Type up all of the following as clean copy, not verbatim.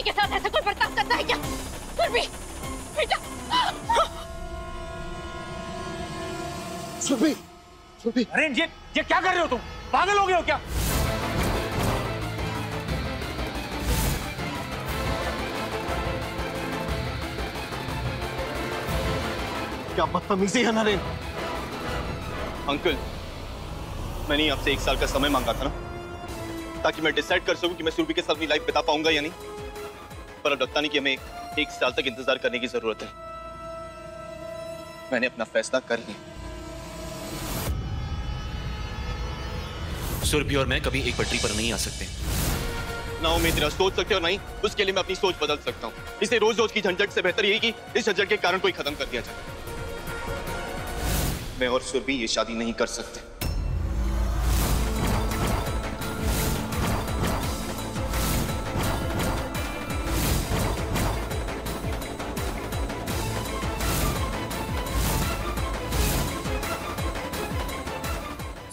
के साथ ऐसा कोई बर्ताव करता है क्या? सुरभि, बेटा। सुरभि, सुरभि। अरे ये क्या कर रहे हो तुम? पागल हो गए हो क्या? क्या बदतमीजी है नरेन। अंकल, मैंने आपसे 1 साल का समय मांगा था ना, ताकि मैं डिसाइड कर सकूं कि मैं सुरभि के साथ अपनी लाइफ बिता पाऊंगा या नहीं। पर अब लगता नहीं कि हमें 1 साल तक इंतजार करने की जरूरत है। मैंने अपना फैसला कर लिया। सुरभि और मैं कभी एक पटरी पर नहीं आ सकते। ना वो मेरी तरह सोच सकते हो, नहीं उसके लिए मैं अपनी सोच बदल सकता हूँ। इसे रोज रोज की झंझट से बेहतर यही कि इस झंझट के कारण कोई खत्म कर दिया जाए। मैं और सुरभि ये शादी नहीं कर सकते।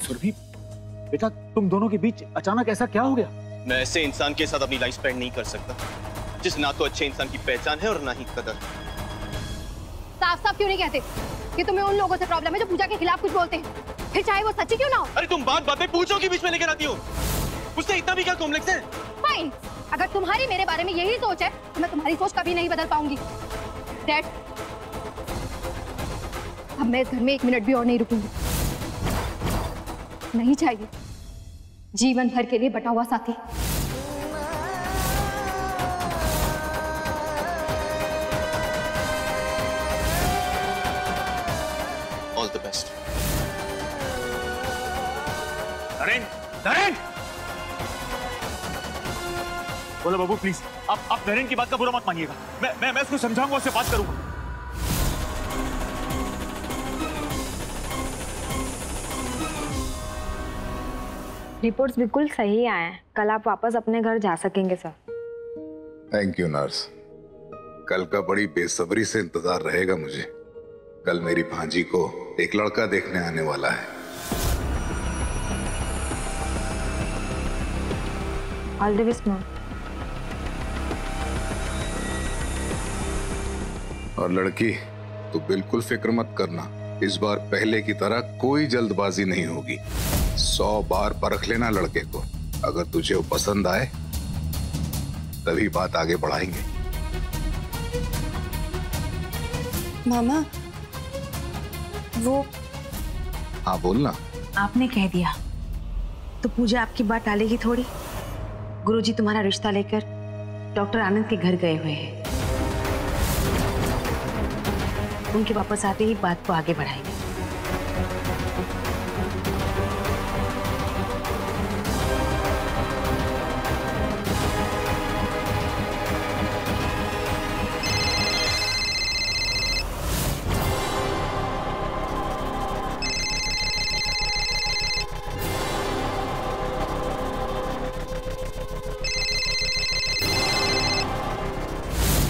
सुरभि, बेटा तुम दोनों के बीच अचानक ऐसा क्या हो गया? मैं ऐसे इंसान के साथ अपनी लाइफ स्पेंड नहीं कर सकता जिस ना तो अच्छे इंसान की पहचान है और ना ही कदर। साफ साफ क्यों नहीं कहते कि तुम्हें उन लोगों से प्रॉब्लम है जो पूजा के खिलाफ कुछ बोलते हैं, फिर चाहे वो सच्ची क्यों ना हो? अरे तुम बात में पूछो के बीच में लेकर आती हो। उससे इतना भी क्या कॉम्प्लेक्स है? फाइन, अगर तुम्हारी मेरे बारे में यही सोच है तो मैं तुम्हारी सोच कभी नहीं बदल पाऊंगी। डैड, अब मैं इस घर में 1 मिनट भी और नहीं रुकूंगी। नहीं चाहिए जीवन भर के लिए बटा हुआ साथी। All the best. Naren, Naren! बोलो बाबू प्लीज, आप नरेन की बात का बुरा मत मानिएगा। मैं उसको समझाऊंगा, उससे बात करूंगा। रिपोर्ट्स बिल्कुल सही आए हैं। कल आप वापस अपने घर जा सकेंगे सर। Thank you nurse. कल का बड़ी बेसब्री से इंतजार रहेगा मुझे। कल मेरी भांजी को एक लड़का देखने आने वाला है। All the best ma'am. और लड़की, तो बिल्कुल फिक्र मत करना, इस बार पहले की तरह कोई जल्दबाजी नहीं होगी। 100 बार परख लेना लड़के को। अगर तुझे वो पसंद आए तभी बात आगे बढ़ाएंगे। मामा, वो हाँ बोलना। आपने कह दिया तो पूजा आपकी बात टालेगी थोड़ी। गुरुजी तुम्हारा रिश्ता लेकर डॉक्टर आनंद के घर गए हुए हैं। उनके वापस आते ही बात को आगे बढ़ाएंगे।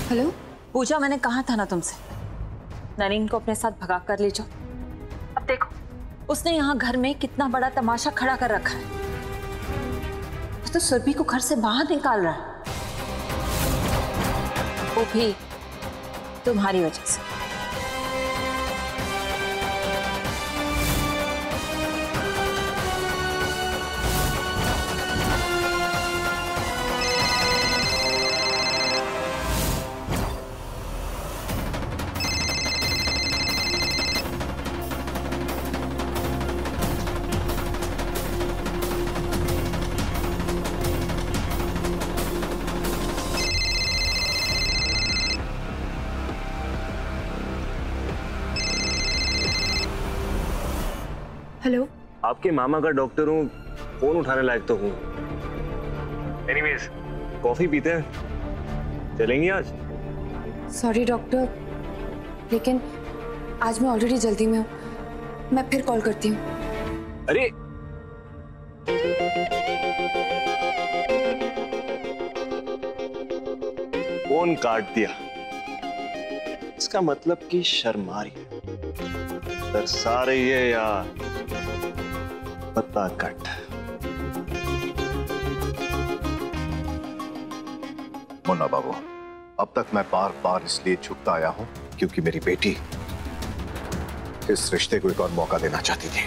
हेलो पूजा, मैंने कहा था ना तुमसे, नरेन को अपने साथ भगा कर ले जाओ। अब देखो उसने यहाँ घर में कितना बड़ा तमाशा खड़ा कर रखा है। वो तो सुरभि को घर से बाहर निकाल रहा है, वो भी तुम्हारी वजह से। हेलो, आपके मामा का डॉक्टर हूँ, फोन उठाने लायक तो हूँ। एनीवेज, कॉफी पीते हैं, चलेंगी आज? सॉरी डॉक्टर, लेकिन आज मैं ऑलरेडी जल्दी में हूँ। मैं फिर कॉल करती हूँ। अरे फोन काट दिया, इसका मतलब कि शर्म आ रही है, दरसा रही है या पत्ता कट। मुन्ना बाबू, अब तक मैं बार बार इसलिए झुकता आया हूं क्योंकि मेरी बेटी इस रिश्ते को एक और मौका देना चाहती थी।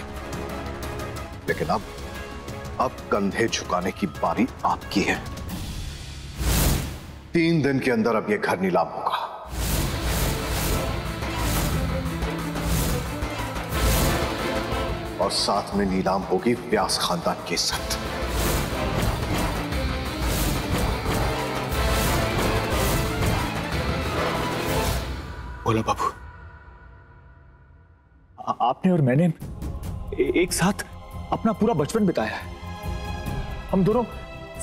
लेकिन अब कंधे झुकाने की बारी आपकी है। 3 दिन के अंदर अब यह घर नीलाम होगा। और साथ में नीलाम होगी व्यास खानदान की इज्जत। बोला बाबू, आपने और मैंने एक साथ अपना पूरा बचपन बिताया है। हम दोनों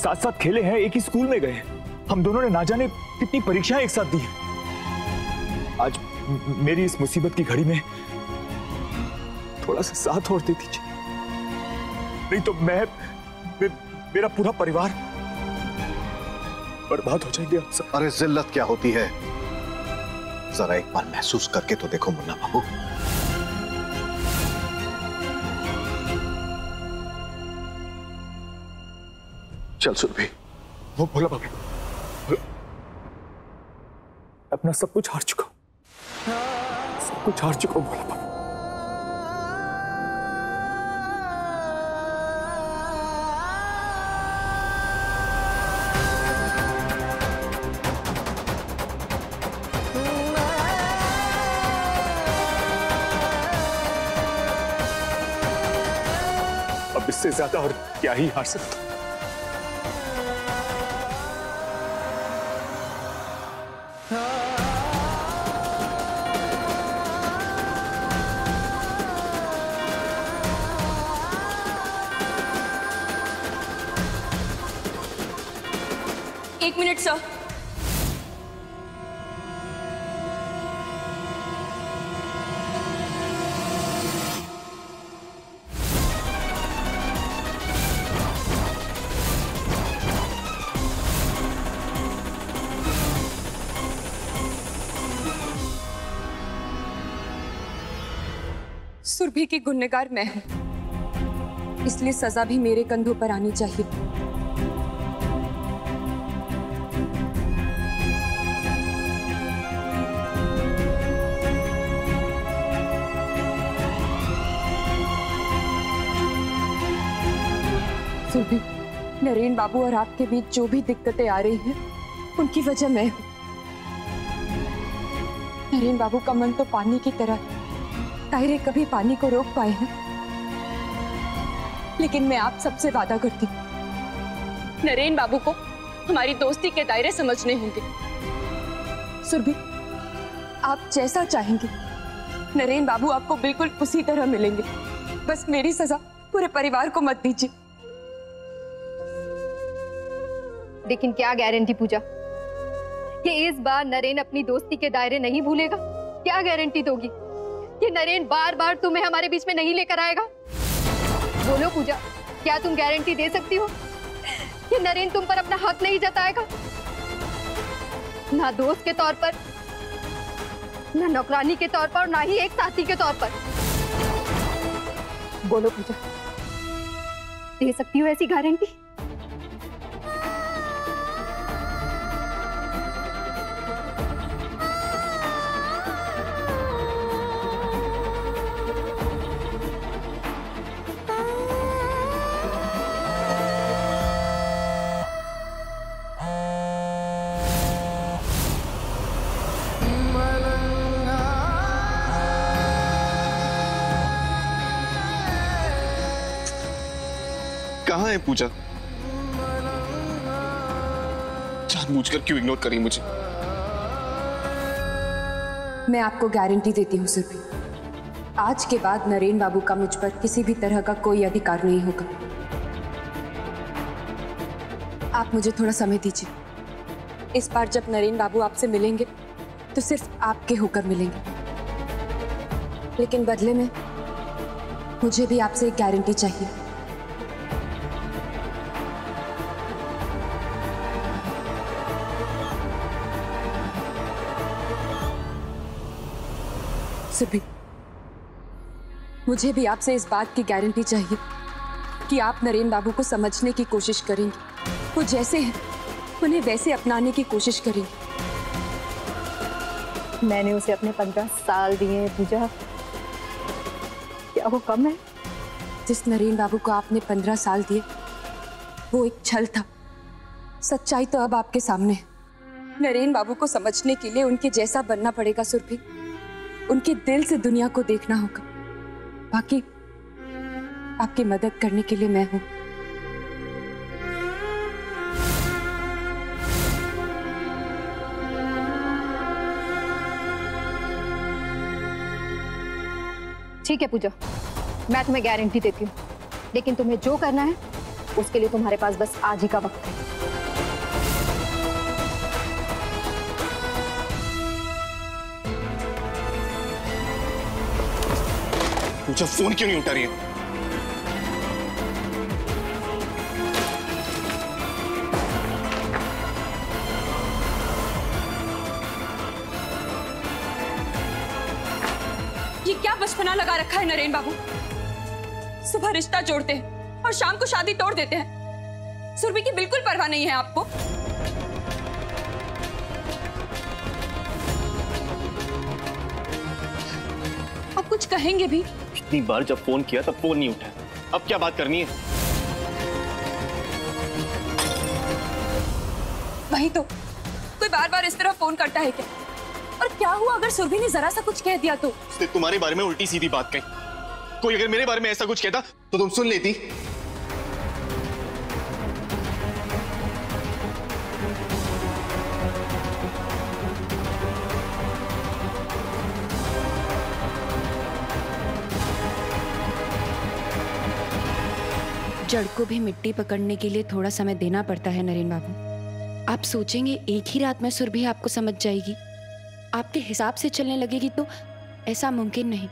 साथ साथ खेले हैं, एक ही स्कूल में गए। हम दोनों ने ना जाने कितनी परीक्षाएं एक साथ दी हैं। आज मेरी इस मुसीबत की घड़ी में थोड़ा सा साथ और दे दीजिए, नहीं तो मेरा पूरा परिवार बर्बाद हो जाएंगे आप सब। अरे जिल्लत क्या होती है, जरा एक बार महसूस करके तो देखो मुन्ना बाबू। चल सुरभि। वो बोला बाबू, अपना सब कुछ हार चुका हूं, सब कुछ हार चुका हूं बोला बाबू। अब इससे ज्यादा और क्या ही हार सकता। एक मिनट सर। सुरभि की गुनहगार मैं हूं, इसलिए सजा भी मेरे कंधों पर आनी चाहिए। सुरभि, नरेन बाबू और आपके बीच जो भी दिक्कतें आ रही हैं, उनकी वजह मैं हूं। नरेन बाबू का मन तो पानी की तरह, ताहिरे कभी पानी को रोक पाए हैं, लेकिन मैं आप सबसे वादा करती हूँ, नरेन बाबू को हमारी दोस्ती के दायरे समझने होंगे। सुरभि, आप जैसा चाहेंगे नरेन बाबू आपको बिल्कुल उसी तरह मिलेंगे। बस मेरी सजा पूरे परिवार को मत दीजिए। लेकिन क्या गारंटी पूजा कि इस बार नरेन अपनी दोस्ती के दायरे नहीं भूलेगा? क्या गारंटी दोगी कि नरेन बार बार तुम्हें हमारे बीच में नहीं लेकर आएगा? बोलो पूजा, क्या तुम गारंटी दे सकती हो कि नरेन तुम पर अपना हक नहीं जताएगा? ना दोस्त के तौर पर, ना नौकरानी के तौर पर, और ना ही एक साथी के तौर पर। बोलो पूजा, दे सकती हो ऐसी गारंटी? कहाँ है पूजा? जानबूझकर क्यों इग्नोर करी मुझे? मैं आपको गारंटी देती हूँ सुरभि, आज के बाद नरेन बाबू का मुझ पर किसी भी तरह का कोई अधिकार नहीं होगा। आप मुझे थोड़ा समय दीजिए। इस बार जब नरेन बाबू आपसे मिलेंगे तो सिर्फ आपके होकर मिलेंगे, लेकिन बदले में मुझे भी आपसे एक गारंटी चाहिए। सुरभि, मुझे भी आपसे इस बात की गारंटी चाहिए कि आप नरेन बाबू को समझने की कोशिश करेंगे। वो जैसे हैं उन्हें वैसे अपनाने की कोशिश करेंगी। मैंने उसे अपने 15 साल दिए पूजा, क्या वो कम है? जिस नरेन बाबू को आपने 15 साल दिए वो एक छल था। सच्चाई तो अब आपके सामने है। नरेन बाबू को समझने के लिए उनके जैसा बनना पड़ेगा सुरभि। उनके दिल से दुनिया को देखना होगा। बाकी आपकी मदद करने के लिए मैं हूं। ठीक है पूजा, मैं तुम्हें गारंटी देती हूँ, लेकिन तुम्हें जो करना है उसके लिए तुम्हारे पास बस आज ही का वक्त है। पूजा फोन क्यों नहीं उठा रही है? ये क्या बचपना लगा रखा है नरेन बाबू? सुबह रिश्ता जोड़ते हैं और शाम को शादी तोड़ देते हैं। सुरभि की बिल्कुल परवाह नहीं है आपको। आप कुछ कहेंगे भी? इतनी बार जब फोन किया तब फोन नहीं उठा, अब क्या बात करनी है? वही तो, कोई बार बार इस तरह फोन करता है क्या? और क्या हुआ अगर सुरभि ने जरा सा कुछ कह दिया तो? उसने तुम्हारे बारे में उल्टी सीधी बात कही। कोई अगर मेरे बारे में ऐसा कुछ कहता तो तुम सुन लेती। जड़ को भी मिट्टी पकड़ने के लिए थोड़ा समय देना पड़ता है नरेन बाबू। आप सोचेंगे एक ही रात में सुरभि आपको समझ जाएगी, आपके हिसाब से चलने लगेगी, तो ऐसा मुमकिन नहीं।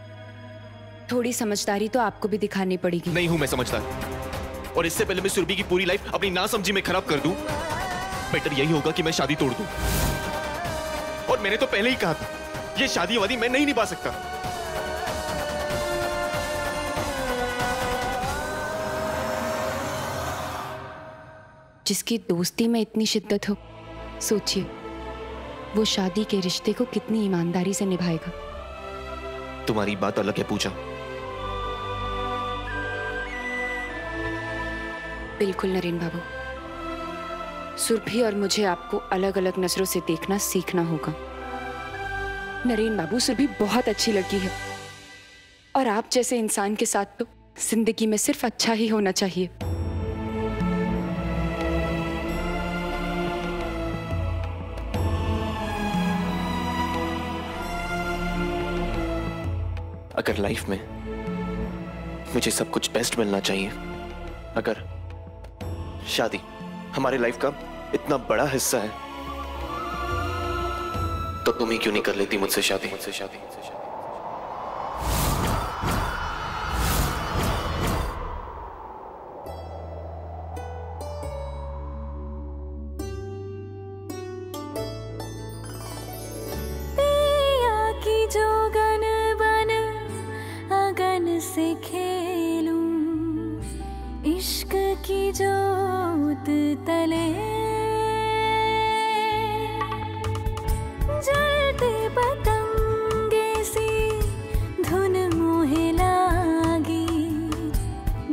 थोड़ी समझदारी तो आपको भी दिखानी पड़ेगी। नहीं हूं मैं समझदार, और इससे पहले मैं सुरभि की पूरी लाइफ अपनी नासमझी में खराब कर दूं, बेटर यही होगा कि मैं शादी तोड़ दूं। और मैंने तो पहले ही कहा था, ये शादी वादी मैं नहीं निभा सकता। जिसकी दोस्ती में इतनी शिद्दत हो, सोचिए वो शादी के रिश्ते को कितनी ईमानदारी से निभाएगा। तुम्हारी बात अलग है पूजा। बिल्कुल नरेन बाबू, सुरभि और मुझे आपको अलग अलग नजरों से देखना सीखना होगा। नरेन बाबू, सुरभि बहुत अच्छी लड़की है और आप जैसे इंसान के साथ तो जिंदगी में सिर्फ अच्छा ही होना चाहिए। अगर लाइफ में मुझे सब कुछ बेस्ट मिलना चाहिए, अगर शादी हमारे लाइफ का इतना बड़ा हिस्सा है, तो तुम ही क्यों नहीं कर लेती मुझसे शादी? से खेलूं इश्क की जोत तले, जलते पतंगे सी धुन मोहे लागी,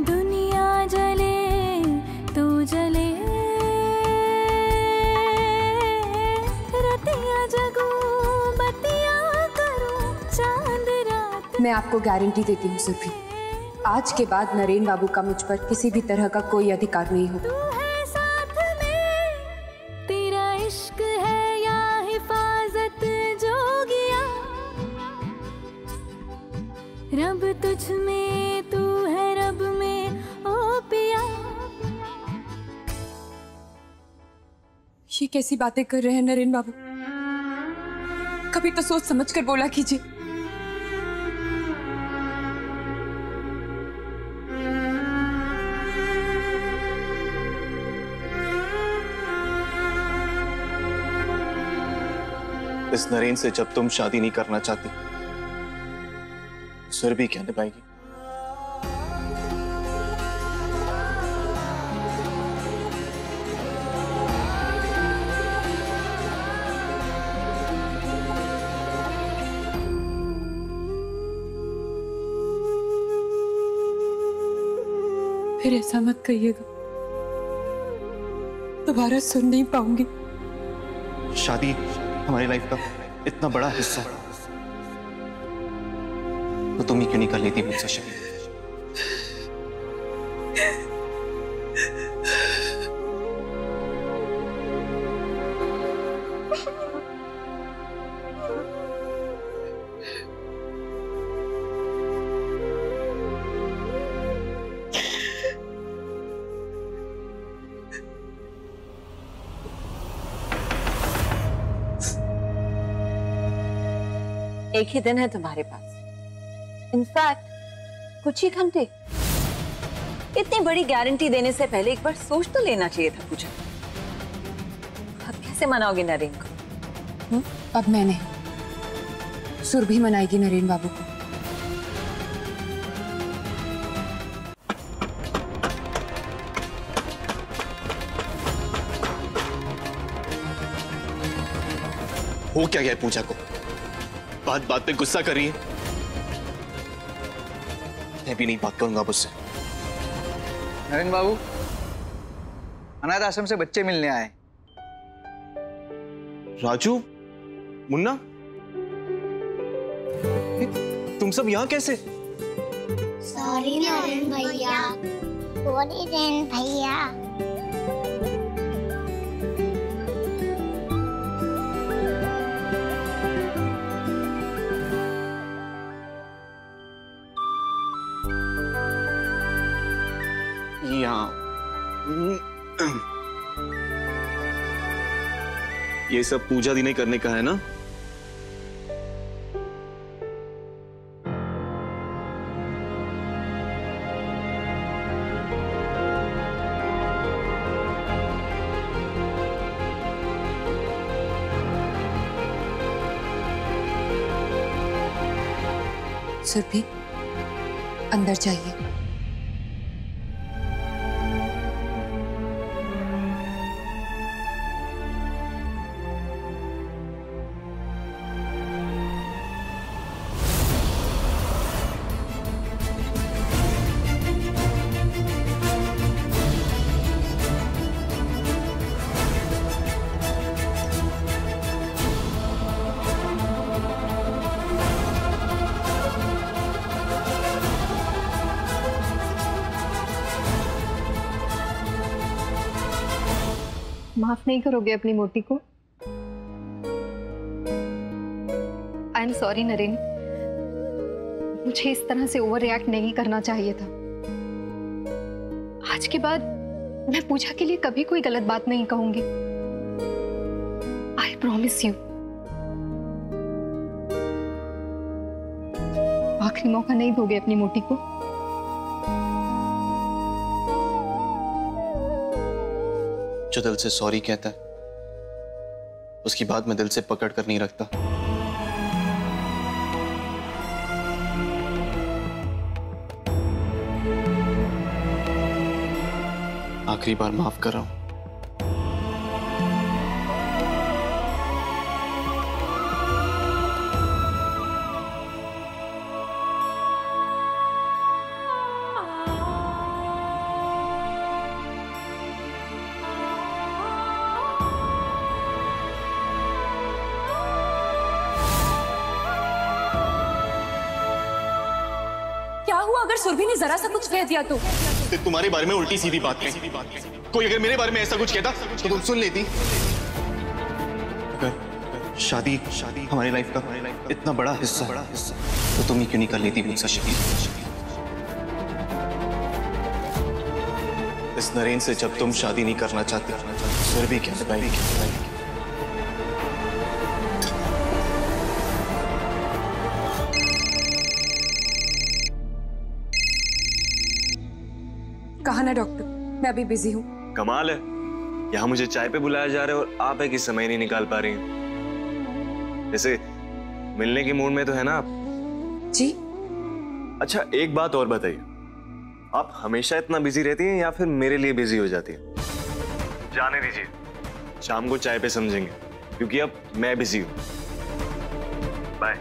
दुनिया जले तो जले, रतिया जगूं बतिया करूं चांद रात। मैं आपको गारंटी देती हूँ सुरभि, आज के बाद नरेन बाबू का मुझ पर किसी भी तरह का कोई अधिकार नहीं होगा। तू है साथ में, तेरा इश्क है या हिफाजत जोगिया, रब तुझ में तू है रब में ओ पिया। ये कैसी बातें कर रहे हैं नरेन बाबू? कभी तो सोच समझ कर बोला कीजिए। इस नरेन से जब तुम शादी नहीं करना चाहती, सुरभि क्या निभाएगी? फिर ऐसा मत कहिएगा, दोबारा सुन नहीं पाऊंगी। शादी हमारी लाइफ का इतना बड़ा हिस्सा है, तो तुम ही क्यों नहीं कर लेती मुझसे शादी? एक ही दिन है तुम्हारे पास, इनफैक्ट कुछ ही घंटे। इतनी बड़ी गारंटी देने से पहले एक बार सोच तो लेना चाहिए था पूजा। अब कैसे मनाओगे नरेन को? अब मैंने, सुरभि मनाएगी नरेन बाबू को। हो क्या गया पूजा को? बात बात पे गुस्सा कर रही है। मैं भी नहीं बात करूंगा उससे। नरेन बाबू अनाथ आश्रम से बच्चे मिलने आए। राजू, मुन्ना, तुम सब यहाँ कैसे? सॉरी नरेन भैया, सॉरी नरेन भैया। ये सब पूजा दी ने करने का है ना? सुरभि, अंदर जाइए। माफ नहीं करोगे अपनी मोटी को? आई एम सॉरी नरेन, मुझे इस तरह से ओवर रिएक्ट नहीं करना चाहिए था। आज के बाद मैं पूजा के लिए कभी कोई गलत बात नहीं कहूंगी। I promise you. आखिरी मौका नहीं दोगे अपनी मोटी को? जो दिल से सॉरी कहता है उसकी बात मैं दिल से पकड़ कर नहीं रखता। आखिरी बार माफ कर रहा हूं। अगर सुरभि ने जरा सा कुछ कह दिया तो तुम्हारे बारे में उल्टी सीधी बात है। कोई अगर मेरे बारे में ऐसा कुछ कहता तो तुम सुन लेती। अगर शादी हमारी लाइफ का इतना बड़ा हिस्सा तो तुम ही क्यों नहीं कर लेती मुझसे शादी? इस नरेन से जब तुम शादी नहीं करना चाहते फिर भी क्या बताएगी? कहा ना डॉक्टर, मैं अभी बिजी हूँ। कमाल है, यहाँ मुझे चाय पे बुलाया जा रहा है और आप है कि समय नहीं निकाल पा रही हैं। जैसे मिलने की मूड में तो है ना आप? जी। अच्छा एक बात और बताइए, आप हमेशा इतना बिजी रहती हैं या फिर मेरे लिए बिजी हो जाती हैं? जाने दीजिए, शाम को चाय पे समझेंगे क्योंकि अब मैं बिजी हूँ। बाय।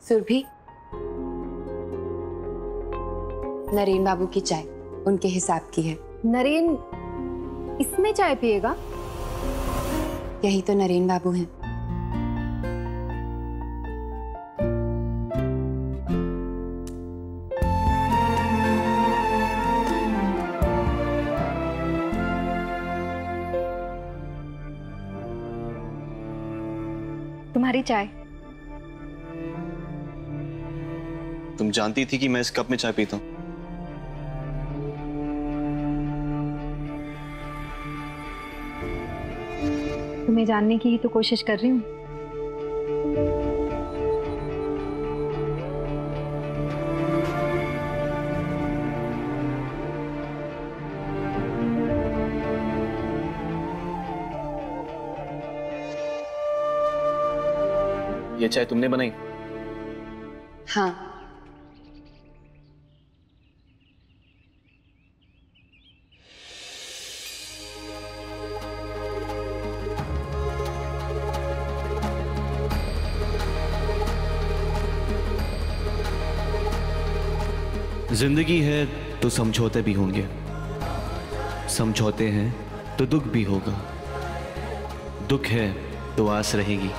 सुरभि, नरेन बाबू की चाय उनके हिसाब की है। नरेन इसमें चाय पिएगा? यही तो नरेन बाबू हैं। तुम्हारी चाय। तुम जानती थी कि मैं इस कप में चाय पीता हूँ? तुम्हें जानने की ही तो कोशिश कर रही हूँ। ये चाय तुमने बनाई? हाँ। जिंदगी है तो समझौते भी होंगे, समझौते हैं तो दुख भी होगा, दुख है तो आस रहेगी,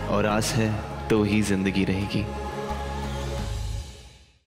और आस है तो ही जिंदगी रहेगी।